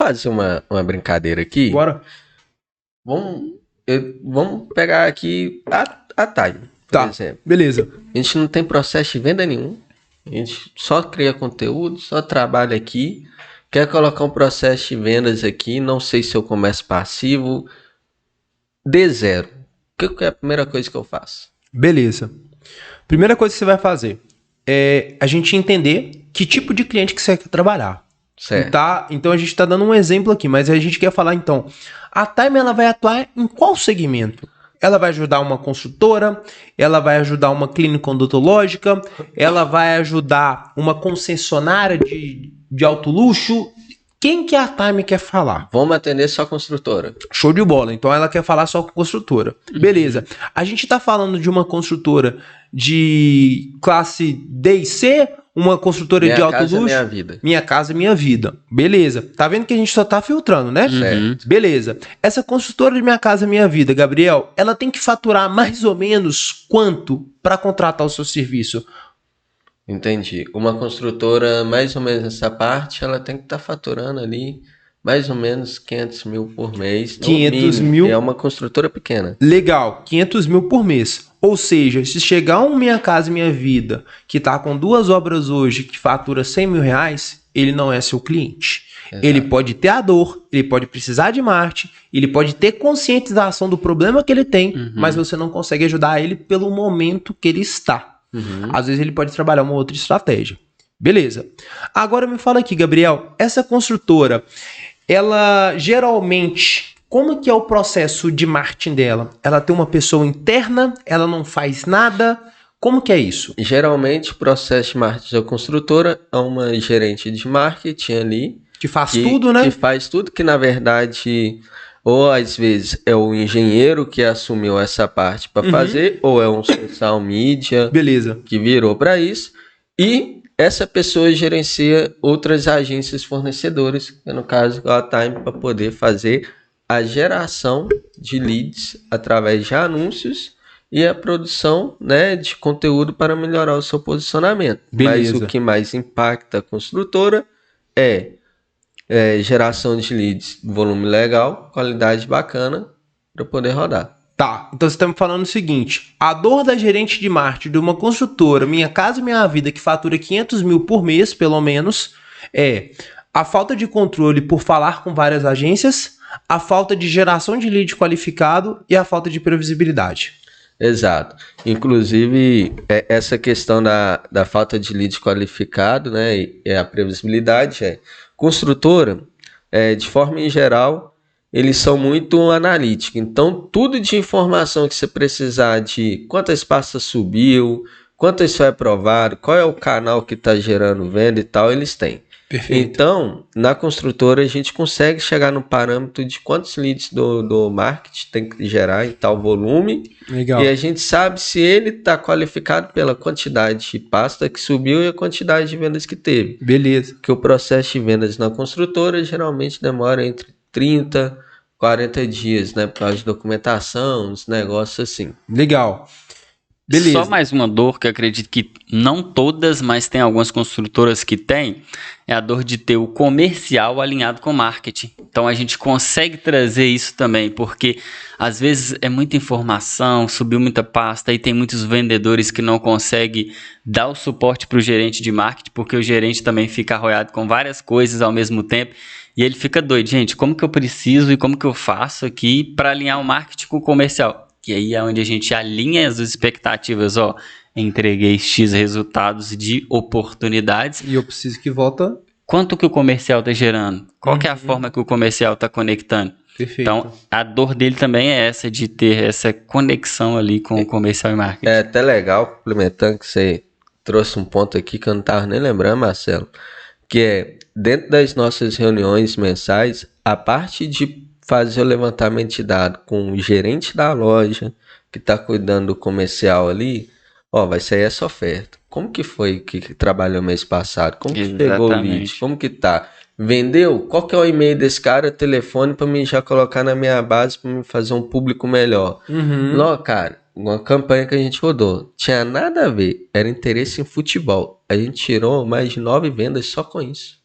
fazer uma brincadeira aqui. Bora? Vamos pegar aqui a Time, por Tá, exemplo. beleza. A gente não tem processo de venda nenhum. A gente só cria conteúdo, só trabalha aqui. Quer colocar um processo de vendas aqui, não sei se eu começo passivo, de zero. O que é a primeira coisa que eu faço? Beleza. Primeira coisa que você vai fazer é a gente entender que tipo de cliente que você quer trabalhar. Certo. Tá? Então a gente está dando um exemplo aqui, mas a gente quer falar então, a Time ela vai atuar em qual segmento? Ela vai ajudar uma construtora, ela vai ajudar uma clínica odontológica, ela vai ajudar uma concessionária de alto luxo. Quem que a Time quer falar? Vamos atender só a construtora. Show de bola. Então ela quer falar só com construtora. Beleza. A gente tá falando de uma construtora de classe D e C, uma construtora Minha de alto casa, luxo. minha vida. Minha casa, minha vida. Beleza. Tá vendo que a gente só tá filtrando, né? Certo. Beleza. Essa construtora de Minha Casa Minha Vida, Gabriel, ela tem que faturar mais ou menos quanto para contratar o seu serviço? Entendi. Uma construtora, mais ou menos nessa parte, ela tem que estar faturando ali mais ou menos 500 mil por mês. No 500 mínimo. mil. É uma construtora pequena. Legal, 500 mil por mês. Ou seja, se chegar um Minha Casa Minha Vida que tá com 2 obras hoje que fatura 100 mil reais, ele não é seu cliente. Exato. Ele pode ter a dor, ele pode precisar de marketing, ele pode ter conscientização do problema que ele tem, mas você não consegue ajudar ele pelo momento que ele está. Às vezes ele pode trabalhar uma outra estratégia. Beleza. Agora me fala aqui, Gabriel, essa construtora, ela geralmente, como que é o processo de marketing dela? Ela tem uma pessoa interna, ela não faz nada, como que é isso? Geralmente, o processo de marketing da construtora é uma gerente de marketing ali. Que faz tudo, né? Que faz tudo, que na verdade, ou às vezes é o engenheiro que assumiu essa parte para fazer, ou é um social media Beleza. que virou para isso. E essa pessoa gerencia outras agências fornecedoras, que no caso a Time, para poder fazer a geração de leads através de anúncios e a produção, né, de conteúdo para melhorar o seu posicionamento. Beleza. Mas o que mais impacta a construtora é geração de leads, volume legal, qualidade bacana para poder rodar. Tá, então você está me falando o seguinte, a dor da gerente de marketing de uma construtora, Minha Casa Minha Vida, que fatura 500 mil por mês, pelo menos, é a falta de controle por falar com várias agências, a falta de geração de lead qualificado e a falta de previsibilidade. Exato. Inclusive, essa questão da falta de lead qualificado, né, e a previsibilidade, construtora, de forma em geral, eles são muito analíticos. Então, tudo de informação que você precisar de quantas pastas subiu, quantas foi aprovado, qual é o canal que está gerando venda e tal, eles têm. Perfeito. Então, na construtora, a gente consegue chegar no parâmetro de quantos leads do marketing tem que gerar em tal volume. Legal. E a gente sabe se ele está qualificado pela quantidade de pasta que subiu e a quantidade de vendas que teve. Beleza. Porque o processo de vendas na construtora geralmente demora entre 30 e 40 dias, né? Por causa de documentação, uns negócios assim. Legal. Beleza. Só mais uma dor que eu acredito que não todas, mas tem algumas construtoras que têm, é a dor de ter o comercial alinhado com o marketing. Então a gente consegue trazer isso também, porque às vezes é muita informação, subiu muita pasta e tem muitos vendedores que não conseguem dar o suporte para o gerente de marketing, porque o gerente também fica arroiado com várias coisas ao mesmo tempo e ele fica doido. Gente, como que eu preciso e como que eu faço aqui para alinhar o marketing com o comercial? Que aí é onde a gente alinha as expectativas, ó, entreguei X resultados de oportunidades. E eu preciso que volta. Quanto que o comercial está gerando? Qual que é a forma que o comercial está conectando? Perfeito. Então, a dor dele também é essa, de ter essa conexão ali com o comercial e marketing. É até legal, complementando, que você trouxe um ponto aqui que eu não estava nem lembrando, Marcelo, que é, dentro das nossas reuniões mensais, a parte de fazer o levantamento de dados com o gerente da loja, que está cuidando do comercial ali, ó, vai sair essa oferta. Como que foi que trabalhou mês passado? Como que pegou o lead? Como que tá? Vendeu? Qual que é o e-mail desse cara, telefone, para mim já colocar na minha base, para mim fazer um público melhor? Não, cara, uma campanha que a gente rodou, tinha nada a ver, era interesse em futebol. A gente tirou mais de 9 vendas só com isso.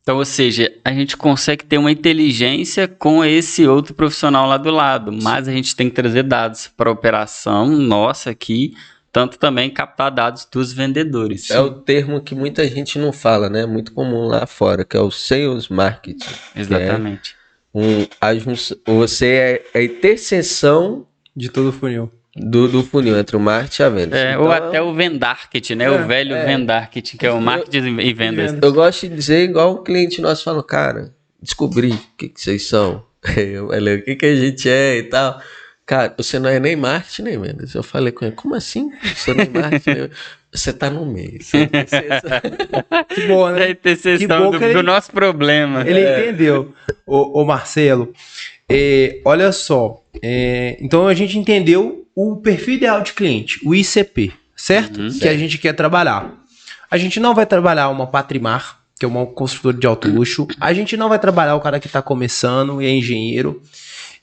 Então, ou seja, a gente consegue ter uma inteligência com esse outro profissional lá do lado, mas a gente tem que trazer dados para a operação nossa aqui, tanto também captar dados dos vendedores. É o termo que muita gente não fala, né? Muito comum lá fora, que é o sales marketing. Exatamente. Você é a interseção De todo o funil. do funil entre o marketing e a venda. Então, ou até o vendarketing, né? O velho vendarketing, que é o marketing e vendas. eu gosto de dizer igual o cliente nosso fala, cara, descobri o que vocês são. Eu falei, o que a gente é e tal. Cara, você não é nem marketing nem vendas. Eu falei com ele, como assim? Você não é marketing? Você tá no meio. Que bom, né? Da interseção do nosso problema. Ele entendeu. Ô Marcelo, olha só. Então a gente entendeu o perfil ideal de cliente, o ICP, certo? Que a gente quer trabalhar. A gente não vai trabalhar uma Patrimar, que é uma construtora de alto luxo. A gente não vai trabalhar o cara que está começando e é engenheiro.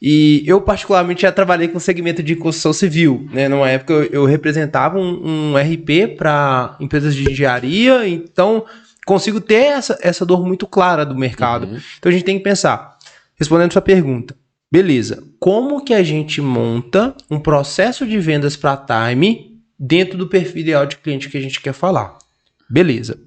E eu, particularmente, já trabalhei com segmento de construção civil, né? Numa época, eu representava um RP para empresas de engenharia, então consigo ter essa dor muito clara do mercado. Então, a gente tem que pensar, respondendo sua pergunta, beleza, como que a gente monta um processo de vendas para Time dentro do perfil ideal de cliente que a gente quer falar? Beleza.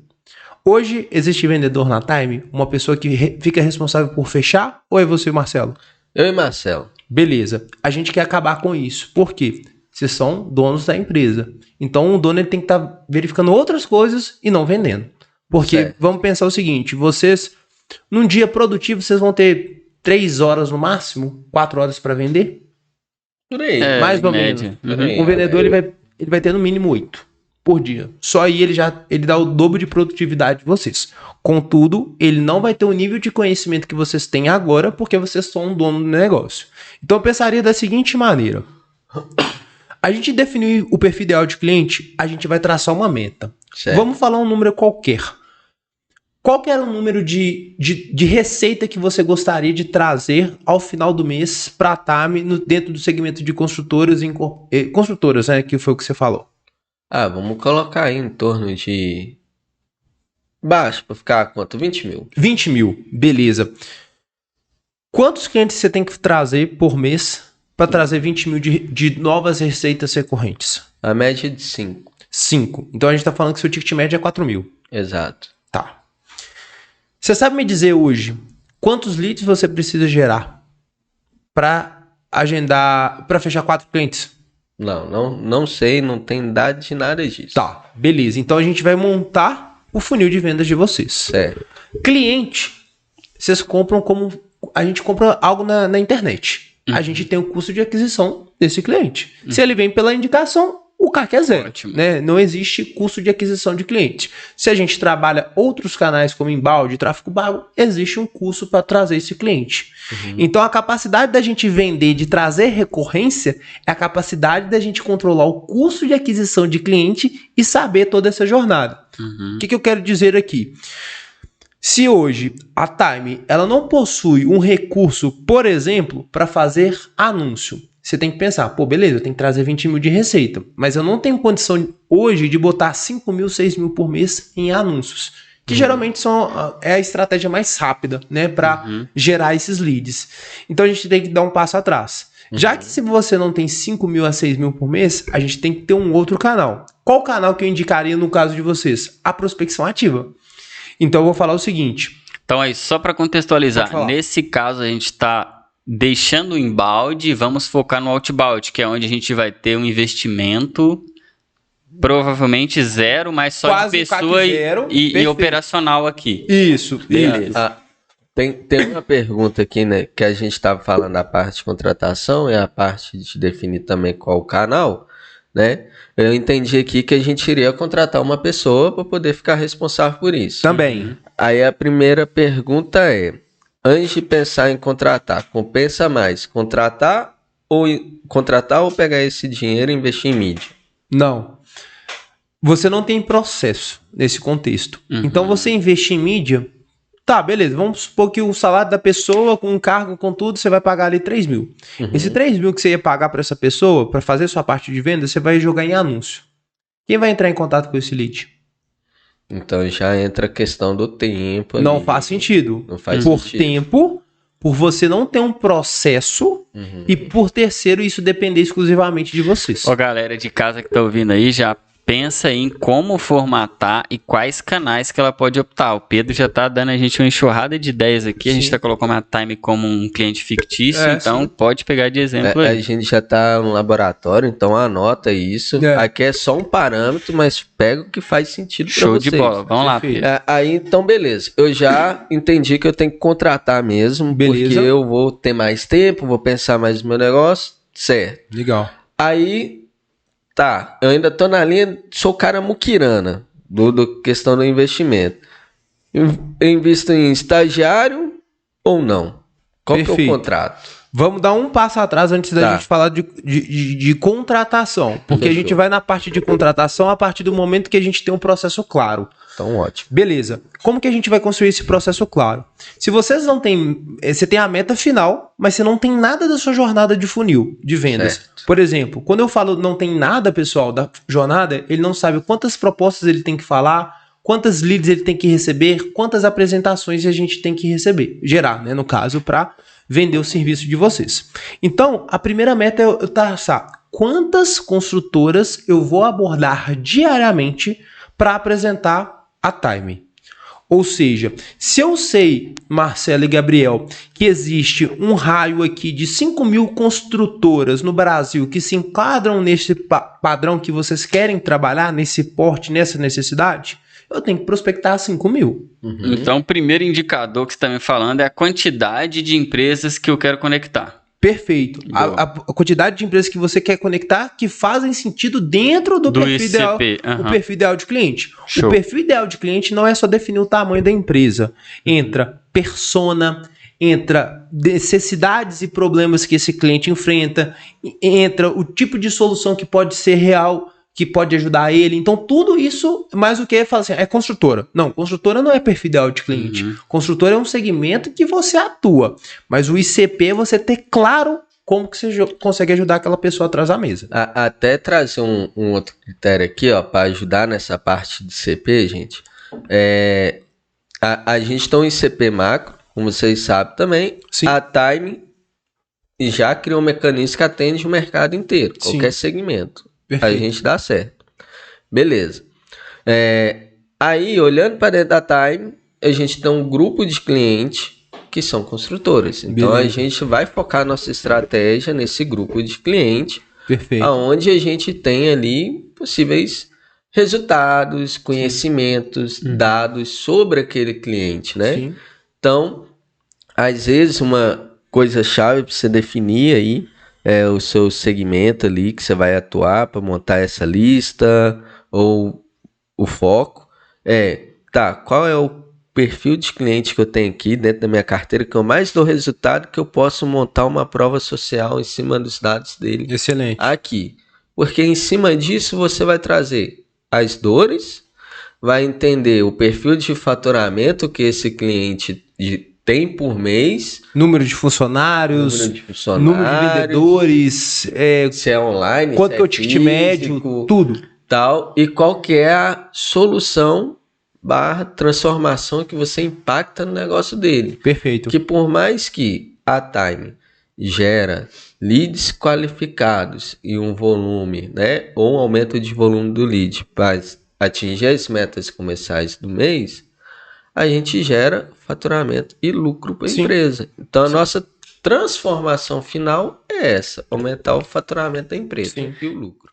Hoje, existe vendedor na Time? Uma pessoa que fica responsável por fechar? Ou é você, Marcelo? Eu e Marcelo. Beleza. A gente quer acabar com isso. Por quê? Vocês são donos da empresa. Então, o dono ele tem que estar verificando outras coisas e não vendendo. Porque, vamos pensar o seguinte, vocês, num dia produtivo, vocês vão ter 3 horas no máximo, 4 horas para vender? Por aí. Mais ou menos. Um vendedor ele vai ter no mínimo 8 por dia. Só aí ele dá o dobro de produtividade de vocês. Contudo, ele não vai ter o nível de conhecimento que vocês têm agora, porque vocês são um dono do negócio. Então eu pensaria da seguinte maneira. A gente definiu o perfil ideal de cliente, a gente vai traçar uma meta. Certo. Vamos falar um número qualquer. Qual que era o número de receita que você gostaria de trazer ao final do mês para a TAMI dentro do segmento de construtoras, construtoras, né, que foi o que você falou? Vamos colocar aí em torno de... Baixo, para ficar quanto? 20 mil. 20 mil, beleza. Quantos clientes você tem que trazer por mês para trazer 20 mil de novas receitas recorrentes? A média de 5. 5. Então a gente está falando que seu ticket médio é 4 mil. Exato. Tá. Você sabe me dizer hoje quantos leads você precisa gerar para agendar, para fechar 4 clientes? Não sei, não tem dado de nada disso. Tá, beleza. Então a gente vai montar o funil de vendas de vocês. Sério. Cliente, vocês compram como... A gente compra algo na internet. A gente tem o custo de aquisição desse cliente. Se ele vem pela indicação, o CAC é 0. Né? Não existe custo de aquisição de cliente. Se a gente trabalha outros canais como embalde, tráfego pago, existe um custo para trazer esse cliente. Então a capacidade da gente vender, de trazer recorrência, é a capacidade da gente controlar o custo de aquisição de cliente e saber toda essa jornada. O que eu quero dizer aqui? Se hoje a Time ela não possui um recurso, por exemplo, para fazer anúncio, você tem que pensar, beleza, eu tenho que trazer 20 mil de receita, mas eu não tenho condição hoje de botar 5 mil, 6 mil por mês em anúncios, que geralmente é a estratégia mais rápida, né, para gerar esses leads. Então a gente tem que dar um passo atrás. Já que se você não tem 5 mil a 6 mil por mês, a gente tem que ter um outro canal. Qual canal que eu indicaria no caso de vocês? A prospecção ativa. Então eu vou falar o seguinte. Então aí, só para contextualizar, nesse caso a gente está deixando o inbound e vamos focar no outbound, que é onde a gente vai ter um investimento provavelmente 0, mas só quase de pessoa e operacional aqui. Isso, beleza. Tem uma pergunta aqui, né, que a gente estava falando da parte de contratação e a parte de definir também qual o canal, né? Eu entendi aqui que a gente iria contratar uma pessoa para poder ficar responsável por isso. Também. Aí a primeira pergunta é, antes de pensar em contratar, compensa mais contratar ou pegar esse dinheiro e investir em mídia? Não. Você não tem processo nesse contexto. Então você investir em mídia, tá, beleza, vamos supor que o salário da pessoa, com cargo, com tudo, você vai pagar ali 3 mil. Esse 3 mil que você ia pagar para essa pessoa, para fazer sua parte de venda, você vai jogar em anúncio. Quem vai entrar em contato com esse lead? Então já entra a questão do tempo. Não ali. faz sentido. Não faz Por sentido. tempo, por você não ter um processo e por terceiro isso depender exclusivamente de vocês. Ó, galera de casa que tá ouvindo aí, já pensa em como formatar e quais canais que ela pode optar. O Pedro já tá dando a gente uma enxurrada de ideias aqui. A gente tá colocando a Time como um cliente fictício, então pode pegar de exemplo A aí. gente já tá no laboratório, então anota isso. Aqui é só um parâmetro, mas pega o que faz sentido para Show vocês. de bola. Vamos lá, Pedro. Aí, então, beleza. Eu já entendi que eu tenho que contratar mesmo, porque eu vou ter mais tempo, vou pensar mais no meu negócio, certo. Legal. Aí, tá, eu ainda tô na linha, sou cara muquirana, do questão do investimento. Eu invisto em estagiário ou não? Qual que é o contrato? Vamos dar um passo atrás antes da gente falar de contratação. Porque a gente vai na parte de contratação a partir do momento que a gente tem um processo claro. Então, ótimo. Beleza. Como que a gente vai construir esse processo claro? Se vocês não têm... Você tem a meta final, mas você não tem nada da sua jornada de funil, de vendas. Certo. Por exemplo, quando eu falo não tem nada, pessoal, da jornada, ele não sabe quantas propostas ele tem que falar, quantas leads ele tem que receber, quantas apresentações a gente tem que receber. Gerar, né? No caso, para vender o serviço de vocês. Então, a primeira meta é eu traçar quantas construtoras eu vou abordar diariamente para apresentar a Time. Ou seja, se eu sei, Marcelo e Gabriel, que existe um raio aqui de 5.000 construtoras no Brasil que se enquadram nesse padrão que vocês querem trabalhar, nesse porte, nessa necessidade, eu tenho que prospectar 5.000. Então, o primeiro indicador que você está me falando é a quantidade de empresas que eu quero conectar. Perfeito. A quantidade de empresas que você quer conectar que fazem sentido dentro do perfil ideal, o perfil ideal de cliente. Show. O perfil ideal de cliente não é só definir o tamanho da empresa. Entra persona, entra necessidades e problemas que esse cliente enfrenta, entra o tipo de solução que pode ser real, que pode ajudar ele. Então, tudo isso, mais o que fala assim, é construtora. Não, construtora não é perfil ideal de cliente. Construtora é um segmento que você atua. Mas o ICP é você ter claro como que você consegue ajudar aquela pessoa atrás da mesa. Até trazer um outro critério aqui, ó, para ajudar nessa parte de ICP, gente. A gente tem um ICP macro, como vocês sabem também. Sim. A Time já criou um mecanismo que atende o mercado inteiro, qualquer segmento. Perfeito. A gente dá certo. Beleza. Aí, olhando para dentro da Time, a gente tem um grupo de clientes que são construtoras. Então, a gente vai focar nossa estratégia nesse grupo de clientes. Perfeito. Onde a gente tem ali possíveis resultados, conhecimentos, dados sobre aquele cliente, né? Sim. Então, às vezes, uma coisa-chave para você definir aí o seu segmento ali que você vai atuar para montar essa lista ou o foco qual é o perfil de cliente que eu tenho aqui dentro da minha carteira que eu mais dou resultado, que eu posso montar uma prova social em cima dos dados dele. Excelente. Aqui, porque em cima disso você vai trazer as dores, vai entender o perfil de faturamento que esse cliente tem por mês, número de funcionários, número de vendedores, se é online, quanto que é o ticket médio, tudo. Tal, e qual que é a solução / transformação que você impacta no negócio dele. Perfeito. Que por mais que a Time gera leads qualificados e um volume, né, ou um aumento de volume do lead para atingir as metas comerciais do mês, a gente gera faturamento e lucro para a empresa. Então, a nossa transformação final é essa, aumentar o faturamento da empresa e o lucro.